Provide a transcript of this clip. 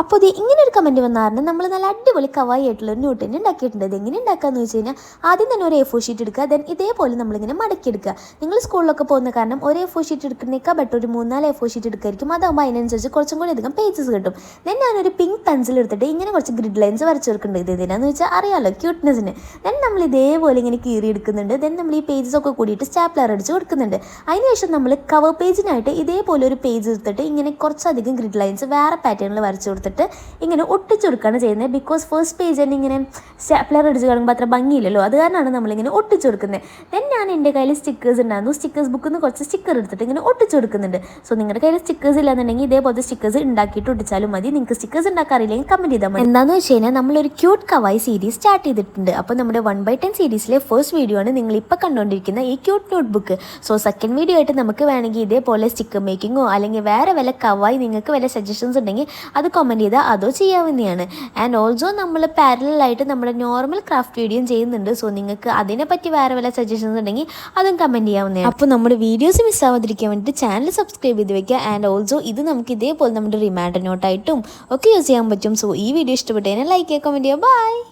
അപ്പോൾ ഇത് ഇങ്ങനെ ഒരു കമൻറ്റ് വന്നായിരുന്നു നമ്മൾ നല്ല അടിപൊളി കവായി ആയിട്ടുള്ള ഒരു നോട്ടിന് ഉണ്ടാക്കിയിട്ടുണ്ട്. ഇത് എങ്ങനെ ഉണ്ടാക്കാന്ന് വെച്ച് കഴിഞ്ഞാൽ ആദ്യം തന്നെ ഒരു A4 ഷീറ്റ് എടുക്കുക. ദെൻ ഇതേപോലെ നമ്മളിങ്ങനെ മടക്കിയെടുക്കുക. നിങ്ങൾ സ്കൂളിലൊക്കെ പോകുന്ന കാരണം ഒരു A4 ഷീറ്റ് എടുക്കുന്നേക്കാൾ ബെറ്റർ ഒരു 3-4 A4 ഷീറ്റ് എടുക്കായിരിക്കും. അതാകുമ്പോൾ അതിനനുസരിച്ച് കുറച്ചും കൂടി അധികം പേജസ് കിട്ടും. ദെൻ ഞാനൊരു പിങ്ക് പെൻസിൽ എടുത്തിട്ട് ഇങ്ങനെ കുറച്ച് ഗ്രിഡ് ലൈൻസ് വരച്ച് കൊടുക്കുന്നുണ്ട്. ഇത് എന്തിനാന്ന് വെച്ചാൽ അറിയാമല്ലോ, ക്യൂട്ട്നെസ്സിന്. ദെൻ നമ്മൾ ഇതേപോലെ ഇങ്ങനെ കീറി എടുക്കുന്നുണ്ട്. ദെൻ നമ്മൾ ഈ പേജസ് ഒക്കെ കൂടിയിട്ട് സ്റ്റാപ്ലർ അടിച്ച് കൊടുക്കുന്നുണ്ട്. അതിനുശേഷം നമ്മൾ കവർ പേജിനായിട്ട് ഇതേപോലെ ഒരു പേജ് എടുത്തിട്ട് ഇങ്ങനെ കുറച്ചധികം ഗ്രിഡ് ലൈൻസ് വേറെ പാറ്റേണിൽ വരച്ച് കൊടുത്തിട്ട് ഇങ്ങനെ ഒട്ടിച്ചു കൊടുക്കുകയാണ് ചെയ്യുന്നത്. ബിക്കോസ് ഫസ്റ്റ് പേജ് തന്നെ ഇങ്ങനെ സ്റ്റാപ്ലർ അടിച്ച് കാണുമ്പോൾ അത്ര ഭംഗിയില്ലല്ലോ, അത് കാരണമാണ് നമ്മളിങ്ങനെ ഒട്ടിച്ചു കൊടുക്കുന്നത്. ദെൻ ഞാൻ എൻ്റെ കയ്യിൽ സ്റ്റിക്കേഴ്സ് ഉണ്ടായിരുന്നു. സ്റ്റിക്കേഴ്സ് ബുക്കിൽ നിന്ന് കുറച്ച് സ്റ്റിക്കർ എടുത്തിട്ട് ഇങ്ങനെ ഒട്ടിച്ചു കൊടുക്കുന്നുണ്ട്. സോ നിങ്ങളുടെ കയ്യിൽ സ്റ്റിക്കേഴ്സ് ഇല്ലാന്നുണ്ടെങ്കിൽ ഇതേപോലത്തെ സ്റ്റിക്കേഴ്സ് ഉണ്ടാക്കിയിട്ട് ഒട്ടിച്ചാലും മതി. നിങ്ങൾക്ക് സ്റ്റിക്കേഴ്സ് ഉണ്ടാക്കാറില്ലെങ്കിൽ കമൻറ്റ് ചെയ്താൽ മതി. എന്താണെന്ന് വെച്ച് കഴിഞ്ഞാൽ നമ്മളൊരു ക്യൂട്ട് കവായി സീരീസ് സ്റ്റാർട്ട് ചെയ്തിട്ടുണ്ട്. അപ്പോൾ നമ്മുടെ 1/10 സീരീസിലെ ഫസ്റ്റ് വീഡിയോ ആണ് നിങ്ങളിപ്പോൾ കണ്ടുകൊണ്ടിരിക്കുന്ന ഈ cute note book. So second video ആയിട്ട് നമുക്ക് വേണമെങ്കിൽ ഇതേപോലെ സ്റ്റിക്കർ മേക്കിങ്ങോ അല്ലെങ്കിൽ വേറെ വല്ല കവായി നിങ്ങൾക്ക് വല്ല സജഷൻസ് ഉണ്ടെങ്കിൽ അത് കമൻറ്റ് ചെയ്താൽ അതോ ചെയ്യാവുന്നതാണ്. ആൻഡ് ഓൾസോ നമ്മൾ പാരലായിട്ട് നമ്മുടെ നോർമൽ ക്രാഫ്റ്റ് വീഡിയോയും ചെയ്യുന്നുണ്ട്. സോ നിങ്ങൾക്ക് അതിനെപ്പറ്റി വേറെ വല്ല സജഷൻസ് ഉണ്ടെങ്കിൽ അതും കമൻറ്റ് ചെയ്യാവുന്നതാണ്. അപ്പോൾ നമ്മുടെ വീഡിയോസ് മിസ്സാവാതിരിക്കാൻ വേണ്ടിയിട്ട് ചാനൽ സബ്സ്ക്രൈബ് ചെയ്ത് വെക്കുക. ആൻഡ് ഓൾസോ ഇത് നമുക്ക് ഇതേപോലെ നമ്മുടെ റിമൈൻഡർ നോട്ടായിട്ടും ഒക്കെ യൂസ് ചെയ്യാൻ പറ്റും. സോ ഈ വീഡിയോ ഇഷ്ടപ്പെട്ടു കഴിഞ്ഞാൽ ലൈക്ക് ചെയ്യുക, കമൻറ്റ് ചെയ്യുക. ബൈ.